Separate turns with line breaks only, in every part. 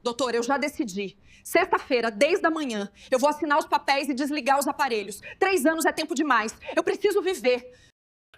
Doutor, eu já decidi. Sexta-feira, desde a manhã, eu vou assinar os papéis e desligar os aparelhos. 3 anos é tempo demais. Eu preciso viver.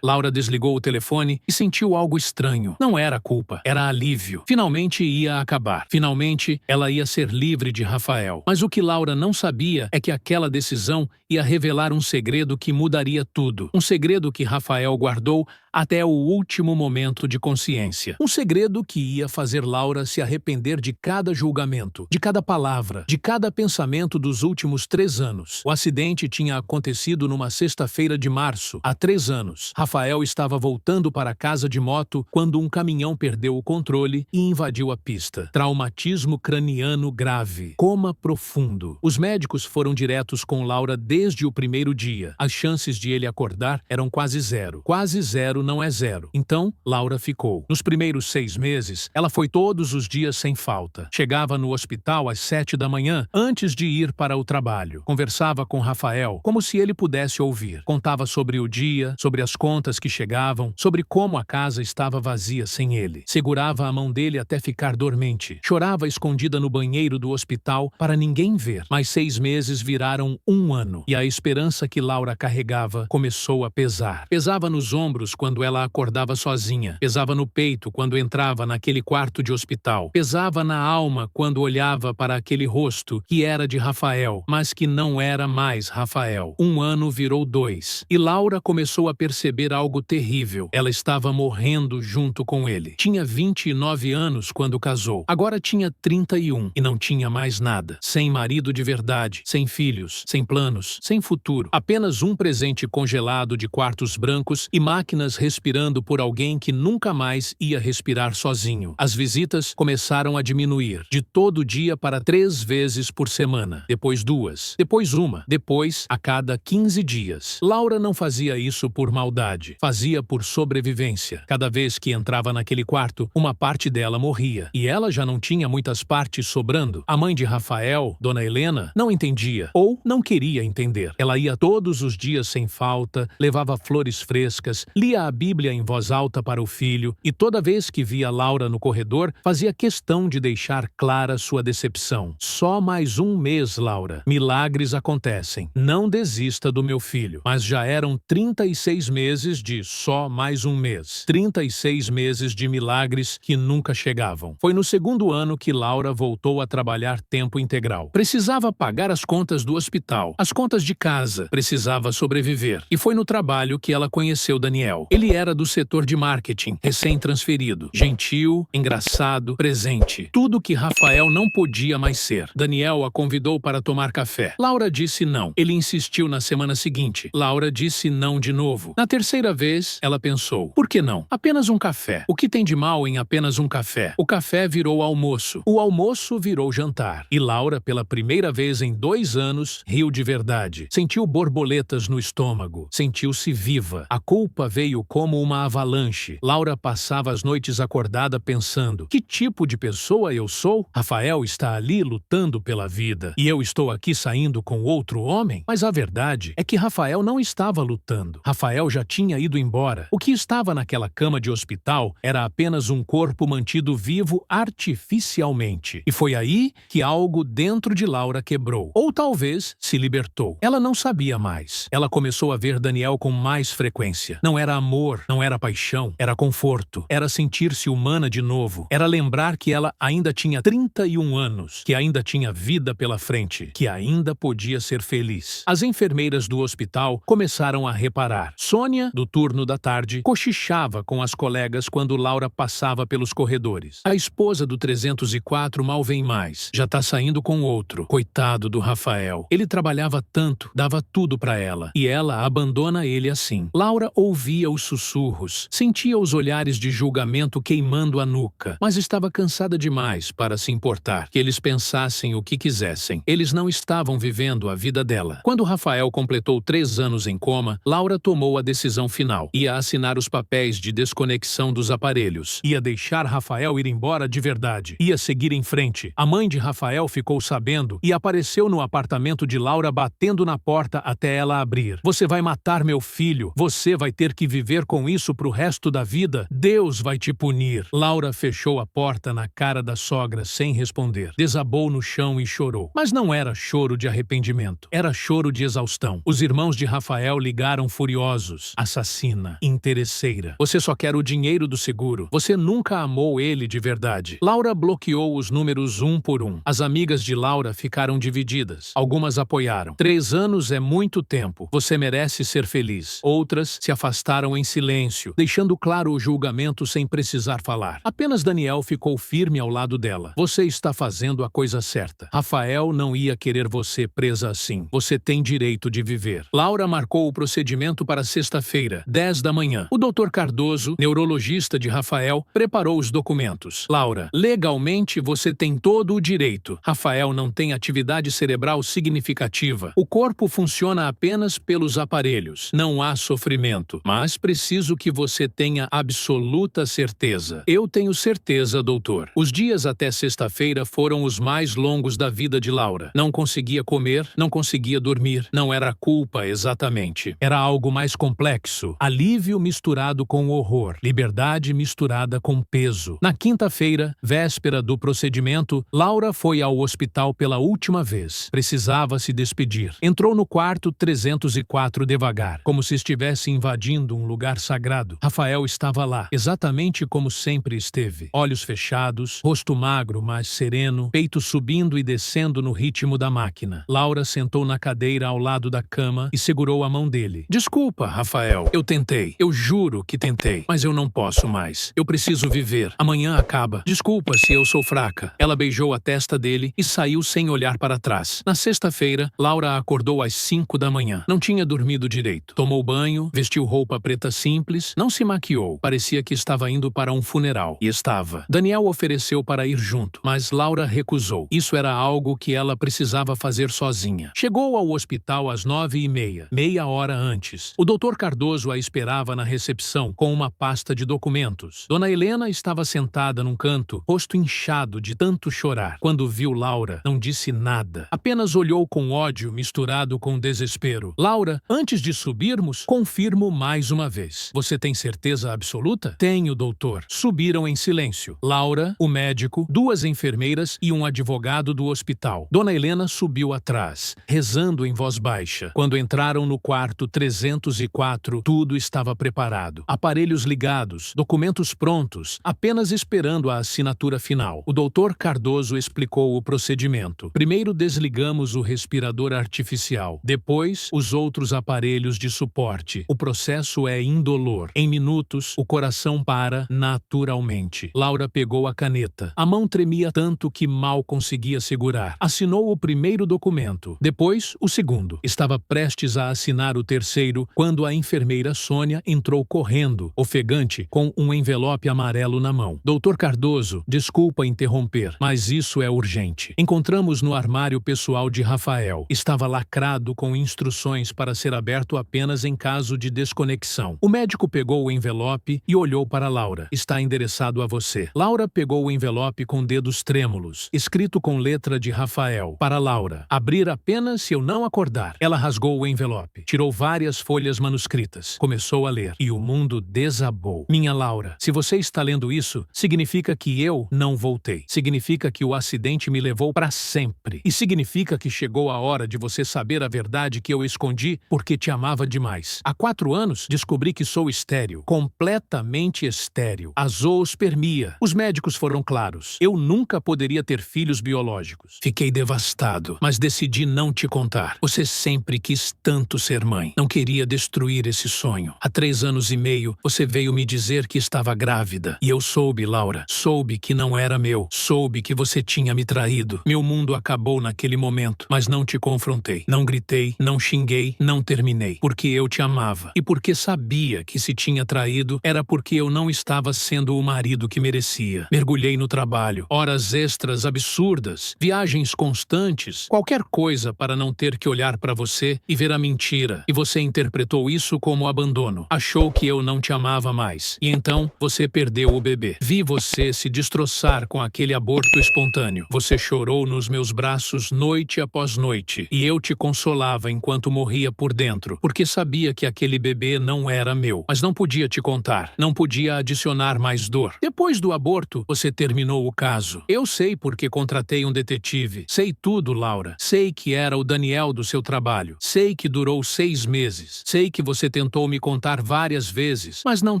Laura desligou o telefone e sentiu algo estranho. Não era culpa, era alívio. Finalmente ia acabar. Finalmente, ela ia ser livre de Rafael. Mas o que Laura não sabia é que aquela decisão ia revelar um segredo que mudaria tudo. Um segredo que Rafael guardou até o último momento de consciência. Um segredo que ia fazer Laura se arrepender de cada julgamento, de cada palavra, de cada pensamento dos últimos 3 anos. O acidente tinha acontecido numa sexta-feira de março, há 3 anos. Rafael estava voltando para casa de moto quando um caminhão perdeu o controle e invadiu a pista. Traumatismo craniano grave. Coma profundo. Os médicos foram diretos com Laura desde o primeiro dia. As chances de ele acordar eram quase zero. Quase zero não é zero. Então, Laura ficou. Nos primeiros 6 meses, ela foi todos os dias sem falta. Chegava no hospital às 7 da manhã, antes de ir para o trabalho. Conversava com Rafael, como se ele pudesse ouvir. Contava sobre o dia, sobre as contas que chegavam, sobre como a casa estava vazia sem ele. Segurava a mão dele até ficar dormente. Chorava escondida no banheiro do hospital para ninguém ver. Mas 6 meses viraram 1 ano. E a esperança que Laura carregava começou a pesar. Pesava nos ombros quando ela acordava sozinha. Pesava no peito quando entrava naquele quarto de hospital. Pesava na alma quando olhava para aquele rosto que era de Rafael, mas que não era mais Rafael. 1 ano virou 2. E Laura começou a perceber algo terrível. Ela estava morrendo junto com ele. Tinha 29 anos quando casou. Agora tinha 31 e não tinha mais nada. Sem marido de verdade, sem filhos, sem planos, sem futuro. Apenas um presente congelado de quartos brancos e máquinas respirando por alguém que nunca mais ia respirar sozinho. As visitas começaram a diminuir, de todo dia para 3 vezes por semana, depois 2, depois 1, depois a cada 15 dias. Laura não fazia isso por maldade, fazia por sobrevivência. Cada vez que entrava naquele quarto, uma parte dela morria, e ela já não tinha muitas partes sobrando. A mãe de Rafael, Dona Helena, não entendia, ou não queria entender. Ela ia todos os dias sem falta, levava flores frescas, lia a Bíblia em voz alta para o filho e toda vez que via Laura no corredor, fazia questão de deixar clara sua decepção. Só mais 1 mês, Laura. Milagres acontecem. Não desista do meu filho. Mas já eram 36 meses de só mais 1 mês. 36 meses de milagres que nunca chegavam. Foi no 2º ano que Laura voltou a trabalhar tempo integral. Precisava pagar as contas do hospital, as contas de casa. Precisava sobreviver. E foi no trabalho que ela conheceu Daniel. Ele era do setor de marketing, recém-transferido. Gentil, engraçado, presente. Tudo que Rafael não podia mais ser. Daniel a convidou para tomar café. Laura disse não. Ele insistiu na semana seguinte. Laura disse não de novo. Na 3ª vez, ela pensou, por que não? Apenas um café. O que tem de mal em apenas um café? O café virou almoço. O almoço virou jantar. E Laura, pela primeira vez em 2 anos, riu de verdade. Sentiu borboletas no estômago. Sentiu-se viva. A culpa veio como uma avalanche. Laura passava as noites acordada pensando, que tipo de pessoa eu sou? Rafael está ali lutando pela vida e eu estou aqui saindo com outro homem? Mas a verdade é que Rafael não estava lutando. Rafael já tinha ido embora. O que estava naquela cama de hospital era apenas um corpo mantido vivo artificialmente. E foi aí que algo dentro de Laura quebrou. Ou talvez se libertou. Ela não sabia mais. Ela começou a ver Daniel com mais frequência. Não era amor, não era paixão, era conforto. Era sentir-se humana de novo. Era lembrar que ela ainda tinha 31 anos, que ainda tinha vida pela frente, que ainda podia ser feliz. As enfermeiras do hospital começaram a reparar. Sônia, do turno da tarde, cochichava com as colegas quando Laura passava pelos corredores. A esposa do 304 mal vem mais. Já tá saindo com outro. Coitado do Rafael. Ele trabalhava tanto, dava tudo pra ela. E ela abandona ele assim. Laura ouvia os sussurros, sentia os olhares de julgamento queimando a nuca, mas estava cansada demais para se importar que eles pensassem o que quisessem. Eles não estavam vivendo a vida dela. Quando Rafael completou 3 anos em coma, Laura tomou a decisão final. Ia assinar os papéis de desconexão dos aparelhos. Ia deixar Rafael ir embora de verdade. Ia seguir em frente. A mãe de Rafael ficou sabendo e apareceu no apartamento de Laura batendo na porta até ela abrir. Você vai matar meu filho. Você vai ter que viver viver com isso pro resto da vida, Deus vai te punir. Laura fechou a porta na cara da sogra sem responder. Desabou no chão e chorou. Mas não era choro de arrependimento. Era choro de exaustão. Os irmãos de Rafael ligaram furiosos. Assassina. Interesseira. Você só quer o dinheiro do seguro. Você nunca amou ele de verdade. Laura bloqueou os números um por um. As amigas de Laura ficaram divididas. Algumas apoiaram. 3 anos é muito tempo. Você merece ser feliz. Outras se afastaram em silêncio, deixando claro o julgamento sem precisar falar. Apenas Daniel ficou firme ao lado dela. Você está fazendo a coisa certa. Rafael não ia querer você presa assim. Você tem direito de viver. Laura marcou o procedimento para sexta-feira, 10 da manhã. O Dr. Cardoso, neurologista de Rafael, preparou os documentos. Laura, legalmente você tem todo o direito. Rafael não tem atividade cerebral significativa. O corpo funciona apenas pelos aparelhos. Não há sofrimento. Mas preciso que você tenha absoluta certeza. Eu tenho certeza, doutor. Os dias até sexta-feira foram os mais longos da vida de Laura. Não conseguia comer, não conseguia dormir. Não era culpa exatamente. Era algo mais complexo. Alívio misturado com horror. Liberdade misturada com peso. Na quinta-feira, véspera do procedimento, Laura foi ao hospital pela última vez. Precisava se despedir. Entrou no quarto 304 devagar, como se estivesse invadindo um lugar sagrado. Rafael estava lá, exatamente como sempre esteve. Olhos fechados, rosto magro, mas sereno, peito subindo e descendo no ritmo da máquina. Laura sentou na cadeira ao lado da cama e segurou a mão dele. Desculpa, Rafael. Eu tentei. Eu juro que tentei. Mas eu não posso mais. Eu preciso viver. Amanhã acaba. Desculpa se eu sou fraca. Ela beijou a testa dele e saiu sem olhar para trás. Na sexta-feira, Laura acordou às 5 da manhã. Não tinha dormido direito. Tomou banho, vestiu roupa preta simples, não se maquiou. Parecia que estava indo para um funeral. E estava. Daniel ofereceu para ir junto, mas Laura recusou. Isso era algo que ela precisava fazer sozinha. Chegou ao hospital às 9h30, meia hora antes. O Dr. Cardoso a esperava na recepção com uma pasta de documentos. Dona Helena estava sentada num canto, rosto inchado de tanto chorar. Quando viu Laura, não disse nada. Apenas olhou com ódio misturado com desespero. Laura, antes de subirmos, confirmo mais uma vez. Você tem certeza absoluta? Tenho, doutor. Subiram em silêncio. Laura, o médico, 2 enfermeiras e um advogado do hospital. Dona Helena subiu atrás, rezando em voz baixa. Quando entraram no quarto 304, tudo estava preparado. Aparelhos ligados, documentos prontos, apenas esperando a assinatura final. O doutor Cardoso explicou o procedimento. Primeiro desligamos o respirador artificial. Depois, os outros aparelhos de suporte. O processo é indolor. Em minutos, o coração para naturalmente. Laura pegou a caneta. A mão tremia tanto que mal conseguia segurar. Assinou o primeiro documento. Depois, o segundo. Estava prestes a assinar o terceiro quando a enfermeira Sônia entrou correndo, ofegante, com um envelope amarelo na mão. Doutor Cardoso, desculpa interromper, mas isso é urgente. Encontramos no armário pessoal de Rafael. Estava lacrado com instruções para ser aberto apenas em caso de desconexão. O médico pegou o envelope e olhou para Laura. Está endereçado a você. Laura pegou o envelope com dedos trêmulos, escrito com letra de Rafael. Para Laura. Abrir apenas se eu não acordar. Ela rasgou o envelope. Tirou várias folhas manuscritas. Começou a ler. E o mundo desabou. Minha Laura, se você está lendo isso, significa que eu não voltei. Significa que o acidente me levou para sempre. E significa que chegou a hora de você saber a verdade que eu escondi porque te amava demais. Há 4 anos, descobri que sou estéril. Completamente estéril. A zoospermia. Os médicos foram claros. Eu nunca poderia ter filhos biológicos. Fiquei devastado, mas decidi não te contar. Você sempre quis tanto ser mãe. Não queria destruir esse sonho. Há 3 anos e meio, você veio me dizer que estava grávida. E eu soube, Laura. Soube que não era meu. Soube que você tinha me traído. Meu mundo acabou naquele momento, mas não te confrontei. Não gritei, não xinguei, não terminei. Porque eu te amava. E porque sabia que se tinha traído, era porque eu não estava sendo o marido que merecia. Mergulhei no trabalho. Horas extras absurdas. Viagens constantes. Qualquer coisa para não ter que olhar para você e ver a mentira. E você interpretou isso como abandono. Achou que eu não te amava mais. E então, você perdeu o bebê. Vi você se destroçar com aquele aborto espontâneo. Você chorou nos meus braços noite após noite. E eu te consolava enquanto morria por dentro. Porque sabia que aquele bebê não era era meu, mas não podia te contar. Não podia adicionar mais dor. Depois do aborto, você terminou o caso. Eu sei porque contratei um detetive. Sei tudo, Laura. Sei que era o Daniel do seu trabalho. Sei que durou 6 meses. Sei que você tentou me contar várias vezes, mas não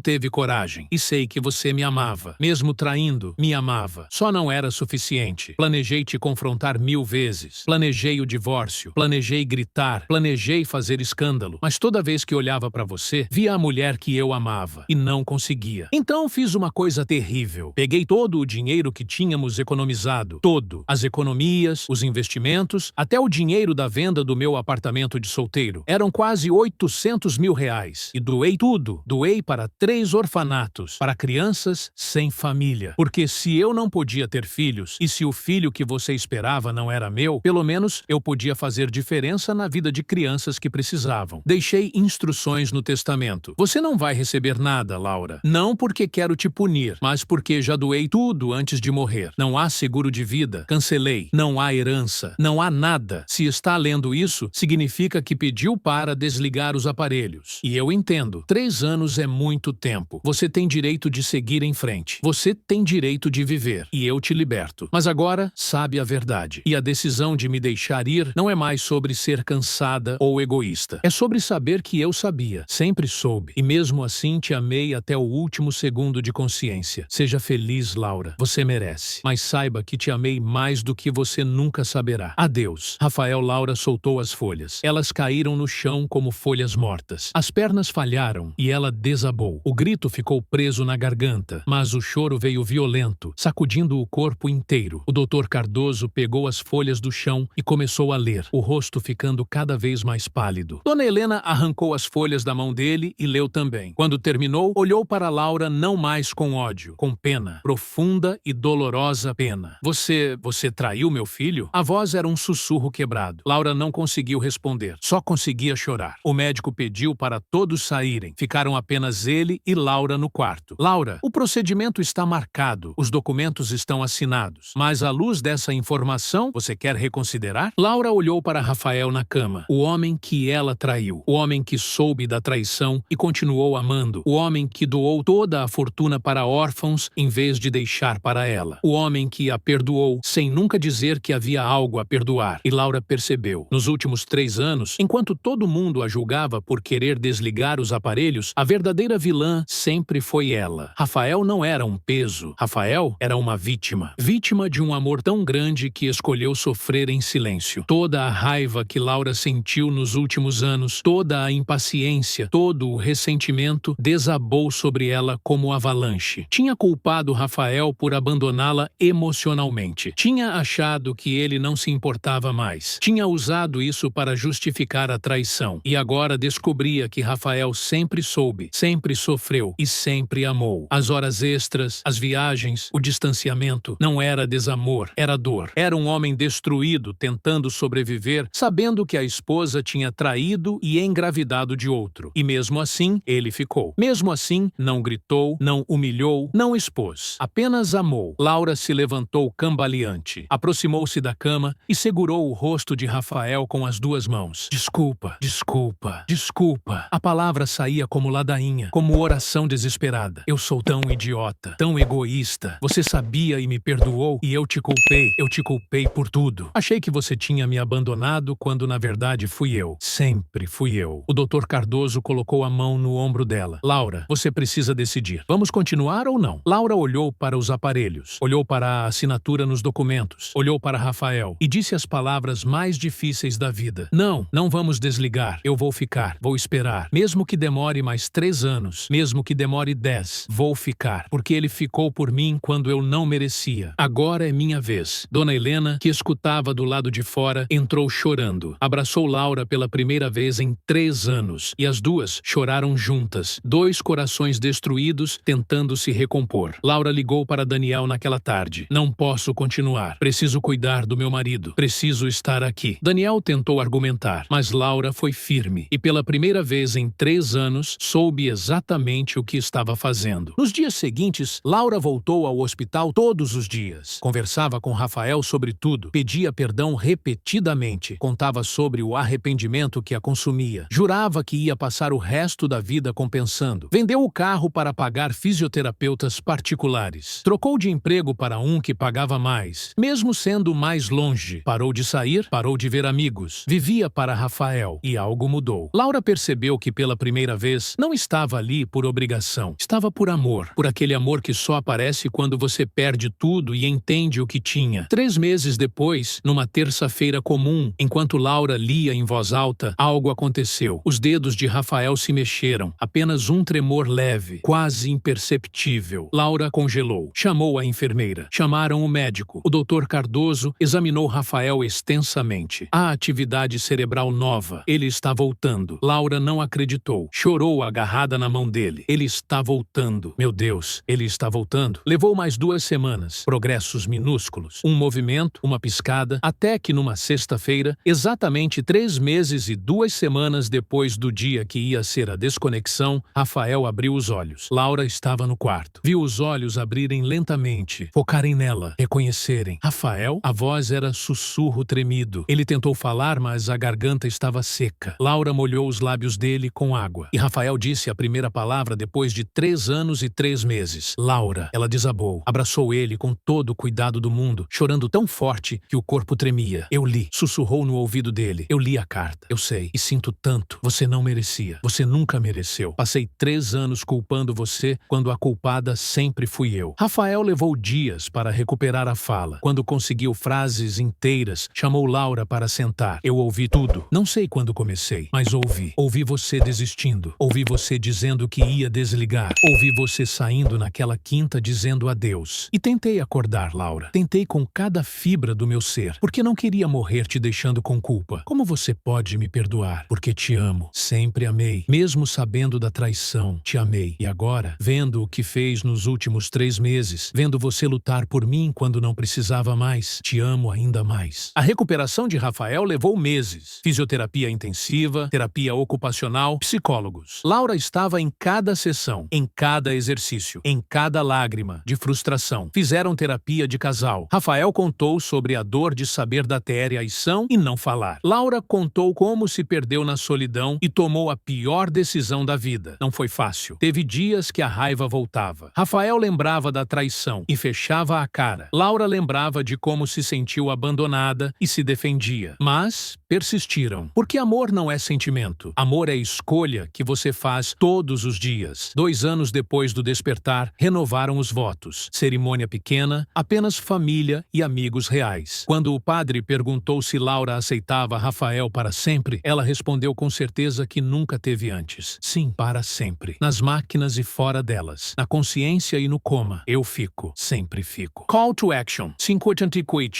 teve coragem. E sei que você me amava. Mesmo traindo, me amava. Só não era suficiente. Planejei te confrontar 1000 vezes. Planejei o divórcio. Planejei gritar. Planejei fazer escândalo. Mas toda vez que olhava para você, via a mulher que eu amava. E não conseguia. Então fiz uma coisa terrível. Peguei todo o dinheiro que tínhamos economizado. Todo. As economias, os investimentos, até o dinheiro da venda do meu apartamento de solteiro. Eram quase 800 mil reais. E doei tudo. Doei para 3 orfanatos. Para crianças sem família. Porque se eu não podia ter filhos, e se o filho que você esperava não era meu, pelo menos eu podia fazer diferença na vida de crianças que precisavam. Deixei instruções no testamento. Você não vai receber nada, Laura. Não porque quero te punir, mas porque já doei tudo antes de morrer. Não há seguro de vida. Cancelei. Não há herança. Não há nada. Se está lendo isso, significa que pediu para desligar os aparelhos. E eu entendo. 3 anos é muito tempo. Você tem direito de seguir em frente. Você tem direito de viver. E eu te liberto. Mas agora, sabe a verdade. E a decisão de me deixar ir não é mais sobre ser cansada ou egoísta. É sobre saber que eu sabia. Sempre soube. E mesmo assim te amei até o último segundo de consciência. Seja feliz, Laura. Você merece. Mas saiba que te amei mais do que você nunca saberá. Adeus. Rafael Laura soltou as folhas. Elas caíram no chão como folhas mortas. As pernas falharam e ela desabou. O grito ficou preso na garganta, mas o choro veio violento, sacudindo o corpo inteiro. O Dr. Cardoso pegou as folhas do chão e começou a ler, o rosto ficando cada vez mais pálido. Dona Helena arrancou as folhas da mão dele e leu também. Quando terminou, olhou para Laura não mais com ódio, com pena, profunda e dolorosa pena. Você traiu meu filho? A voz era um sussurro quebrado. Laura não conseguiu responder, só conseguia chorar. O médico pediu para todos saírem. Ficaram apenas ele e Laura no quarto. Laura, o procedimento está marcado, os documentos estão assinados. Mas à luz dessa informação, você quer reconsiderar? Laura olhou para Rafael na cama. O homem que ela traiu. O homem que soube da traição e continuou amando. O homem que doou toda a fortuna para órfãos em vez de deixar para ela. O homem que a perdoou sem nunca dizer que havia algo a perdoar. E Laura percebeu. Nos últimos 3 anos, enquanto todo mundo a julgava por querer desligar os aparelhos, a verdadeira vilã sempre foi ela. Rafael não era um peso. Rafael era uma vítima. Vítima de um amor tão grande que escolheu sofrer em silêncio. Toda a raiva que Laura sentiu nos últimos anos, toda a impaciência, todo o ressentimento desabou sobre ela como avalanche. Tinha culpado Rafael por abandoná-la emocionalmente. Tinha achado que ele não se importava mais. Tinha usado isso para justificar a traição. E agora descobria que Rafael sempre soube, sempre sofreu e sempre amou. As horas extras, as viagens, o distanciamento, não era desamor, era dor. Era um homem destruído tentando sobreviver, sabendo que a esposa tinha traído e engravidado de outro. E mesmo assim, ele ficou. Mesmo assim, não gritou, não humilhou, não expôs. Apenas amou. Laura se levantou cambaleante, aproximou-se da cama e segurou o rosto de Rafael com as 2 mãos. Desculpa, desculpa, desculpa. A palavra saía como ladainha, como oração desesperada. Eu sou tão idiota, tão egoísta. Você sabia e me perdoou e eu te culpei. Eu te culpei por tudo. Achei que você tinha me abandonado quando na verdade fui eu. Sempre fui eu. O Dr. Cardoso colocou a mão no ombro dela. Laura, você precisa decidir. Vamos continuar ou não? Laura olhou para os aparelhos, olhou para a assinatura nos documentos, olhou para Rafael e disse as palavras mais difíceis da vida. Não, não vamos desligar. Eu vou ficar, vou esperar. Mesmo que demore mais 3 anos, mesmo que demore 10, vou ficar, porque ele ficou por mim quando eu não merecia. Agora é minha vez. Dona Helena, que escutava do lado de fora, entrou chorando. Abraçou Laura pela primeira vez em 3 anos e as duas choraram juntas, 2 corações destruídos tentando se recompor. Laura ligou para Daniel naquela tarde. Não posso continuar. Preciso cuidar do meu marido. Preciso estar aqui. Daniel tentou argumentar, mas Laura foi firme e pela primeira vez em 3 anos soube exatamente o que estava fazendo. Nos dias seguintes, Laura voltou ao hospital todos os dias. Conversava com Rafael sobre tudo, pedia perdão repetidamente, contava sobre o arrependimento que a consumia. Jurava que ia passar o resto resto da vida compensando. Vendeu o carro para pagar fisioterapeutas particulares. Trocou de emprego para um que pagava mais, mesmo sendo mais longe. Parou de sair, parou de ver amigos. Vivia para Rafael e algo mudou. Laura percebeu que pela primeira vez não estava ali por obrigação. Estava por amor. Por aquele amor que só aparece quando você perde tudo e entende o que tinha. 3 meses depois, numa terça-feira comum, enquanto Laura lia em voz alta, algo aconteceu. Os dedos de Rafael se mexeram. Apenas um tremor leve, quase imperceptível. Laura congelou. Chamou a enfermeira. Chamaram o médico. O Dr. Cardoso examinou Rafael extensamente. A atividade cerebral nova. Ele está voltando. Laura não acreditou. Chorou agarrada na mão dele. Ele está voltando. Meu Deus, ele está voltando. Levou mais 2 semanas. Progressos minúsculos. Um movimento, uma piscada, até que numa sexta-feira, exatamente 3 meses e 2 semanas depois do dia que ia ser a desconexão, Rafael abriu os olhos. Laura estava no quarto. Viu os olhos abrirem lentamente, focarem nela, reconhecerem. Rafael? A voz era sussurro tremido. Ele tentou falar, mas a garganta estava seca. Laura molhou os lábios dele com água. E Rafael disse a primeira palavra depois de 3 anos e 3 meses. Laura. Ela desabou. Abraçou ele com todo o cuidado do mundo, chorando tão forte que o corpo tremia. Eu li. Sussurrou no ouvido dele. Eu li a carta. Eu sei. E sinto tanto. Você não merecia. Você nunca mereceu. Passei 3 anos culpando você quando a culpada sempre fui eu. Rafael levou dias para recuperar a fala. Quando conseguiu frases inteiras, chamou Laura para sentar. Eu ouvi tudo. Não sei quando comecei, mas ouvi. Ouvi você desistindo. Ouvi você dizendo que ia desligar. Ouvi você saindo naquela quinta dizendo adeus. E tentei acordar, Laura. Tentei com cada fibra do meu ser, porque não queria morrer te deixando com culpa. Como você pode me perdoar? Porque te amo. Sempre amei. Mesmo sabendo da traição, te amei. E agora, vendo o que fez nos últimos 3 meses, vendo você lutar por mim quando não precisava mais, te amo ainda mais. A recuperação de Rafael levou meses. Fisioterapia intensiva, terapia ocupacional, psicólogos. Laura estava em cada sessão, em cada exercício, em cada lágrima de frustração. Fizeram terapia de casal. Rafael contou sobre a dor de saber da traição e não falar. Laura contou como se perdeu na solidão e tomou a pior decisão da vida. Não foi fácil. Teve dias que a raiva voltava. Rafael lembrava da traição e fechava a cara. Laura lembrava de como se sentiu abandonada e se defendia. Mas persistiram. Porque amor não é sentimento. Amor é escolha que você faz todos os dias. 2 anos depois do despertar, renovaram os votos. Cerimônia pequena, apenas família e amigos reais. Quando o padre perguntou se Laura aceitava Rafael para sempre, ela respondeu com certeza que nunca teve antes. Sim, para sempre. Nas máquinas e fora delas. Na consciência e no coma. Eu fico. Sempre fico. Call to action. 50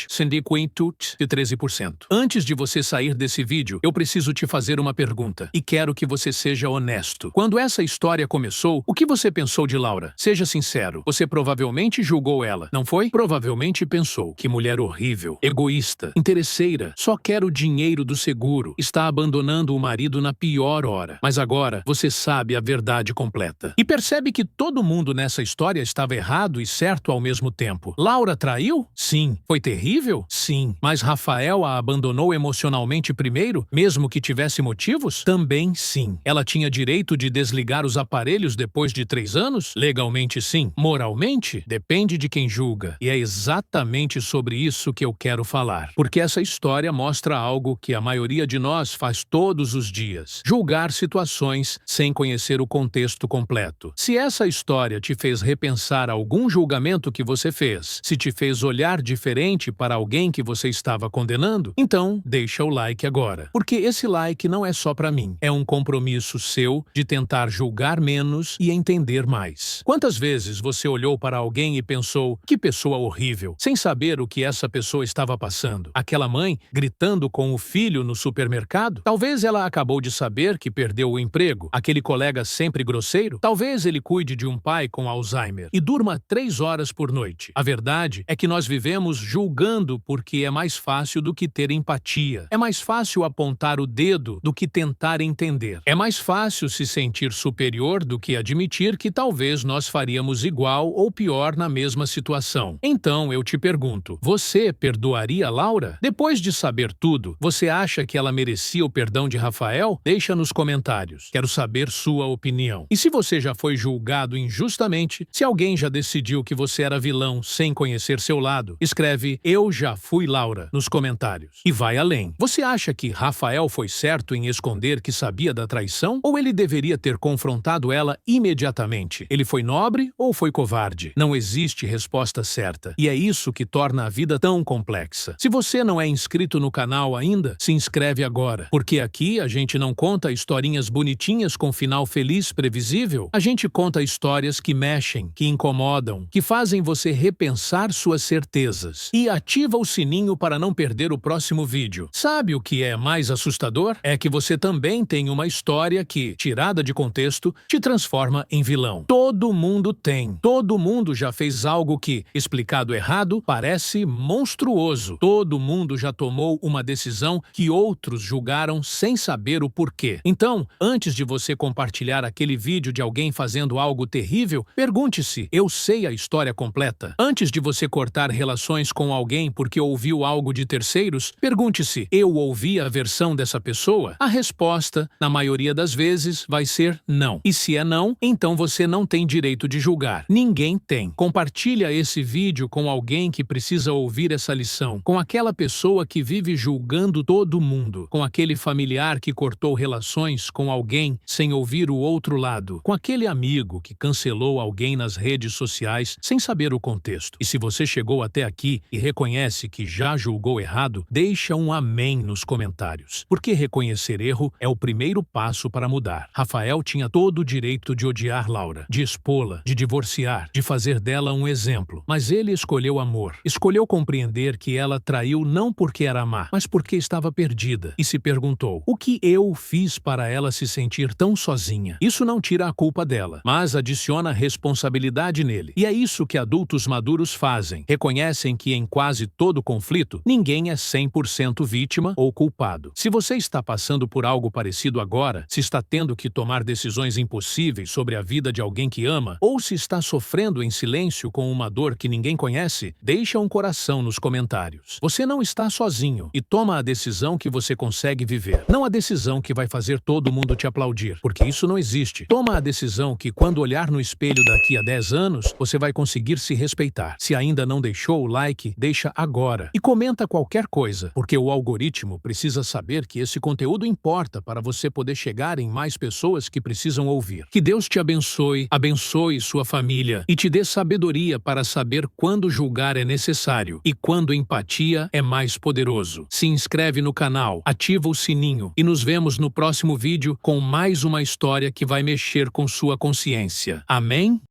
Syndiquate de 13%. Antes de você sair desse vídeo, eu preciso te fazer uma pergunta. E quero que você seja honesto. Quando essa história começou, o que você pensou de Laura? Seja sincero. Você provavelmente julgou ela, não foi? Provavelmente pensou. Que mulher horrível. Egoísta. Interesseira. Só quer o dinheiro do seguro. Está abandonando o marido na pior hora. Mas agora, você sabe a verdade completa. E percebe que todo mundo nessa história estava errado e certo ao mesmo tempo. Laura traiu? Sim. Foi terrível? Sim. Mas Rafael a abandonou emocionalmente primeiro, mesmo que tivesse motivos? Também sim. Ela tinha direito de desligar os aparelhos depois de 3 anos? Legalmente sim. Moralmente? Depende de quem julga. E é exatamente sobre isso que eu quero falar. Porque essa história mostra algo que a maioria de nós faz todos os dias. Julgar situações sem conhecer o contexto completo. Se essa história te fez repensar algum julgamento que você fez, se te fez olhar diferente para alguém que você estava condenando, então deixa o like agora. Porque esse like não é só para mim. É um compromisso seu de tentar julgar menos e entender mais. Quantas vezes você olhou para alguém e pensou, que pessoa horrível, sem saber o que essa pessoa estava passando? Aquela mãe gritando com o filho no supermercado? Talvez ela acabou de saber que perdeu o emprego. Aquele colega sempre grosseiro? Talvez ele cuide de um pai com Alzheimer e durma 3 horas por noite. A verdade é que nós vivemos julgando porque é mais fácil do que ter empatia. É mais fácil apontar o dedo do que tentar entender. É mais fácil se sentir superior do que admitir que talvez nós faríamos igual ou pior na mesma situação. Então eu te pergunto, você perdoaria Laura? Depois de saber tudo, você acha que ela merecia o perdão de Rafael? Deixa nos comentários. comentários. Quero saber sua opinião. E se você já foi julgado injustamente, se alguém já decidiu que você era vilão sem conhecer seu lado, escreve "Eu já fui Laura" nos comentários. E vai além. Você acha que Rafael foi certo em esconder que sabia da traição? Ou ele deveria ter confrontado ela imediatamente? Ele foi nobre ou foi covarde? Não existe resposta certa. E é isso que torna a vida tão complexa. Se você não é inscrito no canal ainda, se inscreve agora. Porque aqui a gente não conta historinhas bonitinhas com final feliz previsível. A gente conta histórias que mexem, que incomodam, que fazem você repensar suas certezas. E ativa o sininho para não perder o próximo vídeo. Sabe o que é mais assustador? É que você também tem uma história que, tirada de contexto, te transforma em vilão. Todo mundo tem. Todo mundo já fez algo que, explicado errado, parece monstruoso. Todo mundo já tomou uma decisão que outros julgaram sem saber o porquê. Então, antes de você compartilhar aquele vídeo de alguém fazendo algo terrível, pergunte-se: eu sei a história completa? Antes de você cortar relações com alguém porque ouviu algo de terceiros, pergunte-se: eu ouvi a versão dessa pessoa? A resposta, na maioria das vezes, vai ser não. E se é não, então você não tem direito de julgar. Ninguém tem. Compartilha esse vídeo com alguém que precisa ouvir essa lição, com aquela pessoa que vive julgando todo mundo, com aquele familiar que cortou relações com alguém sem ouvir o outro lado, com aquele amigo que cancelou alguém nas redes sociais sem saber o contexto. E se você chegou até aqui e reconhece que já julgou errado, deixa um amém nos comentários, porque reconhecer erro é o primeiro passo para mudar. Rafael tinha todo o direito de odiar Laura, de expô-la, de divorciar, de fazer dela um exemplo, mas ele escolheu amor, escolheu compreender que ela traiu não porque era má, mas porque estava perdida, e se perguntou: o que eu fiz para ela se sentir tão sozinha? Isso não tira a culpa dela, mas adiciona responsabilidade nele. E é isso que adultos maduros fazem. Reconhecem que em quase todo conflito, ninguém é 100% vítima ou culpado. Se você está passando por algo parecido agora, se está tendo que tomar decisões impossíveis sobre a vida de alguém que ama, ou se está sofrendo em silêncio com uma dor que ninguém conhece, deixa um coração nos comentários. Você não está sozinho e toma a decisão que você consegue viver. Não a decisão que vai fazer todo mundo te aplaudir, porque isso não existe. Toma a decisão que, quando olhar no espelho daqui a 10 anos, você vai conseguir se respeitar. Se ainda não deixou o like, deixa agora. E comenta qualquer coisa, porque o algoritmo precisa saber que esse conteúdo importa para você poder chegar em mais pessoas que precisam ouvir. Que Deus te abençoe, abençoe sua família e te dê sabedoria para saber quando julgar é necessário e quando empatia é mais poderoso. Se inscreve no canal, ativa o sininho e nos vemos no próximo vídeo com mais uma história que vai mexer com sua consciência. Amém?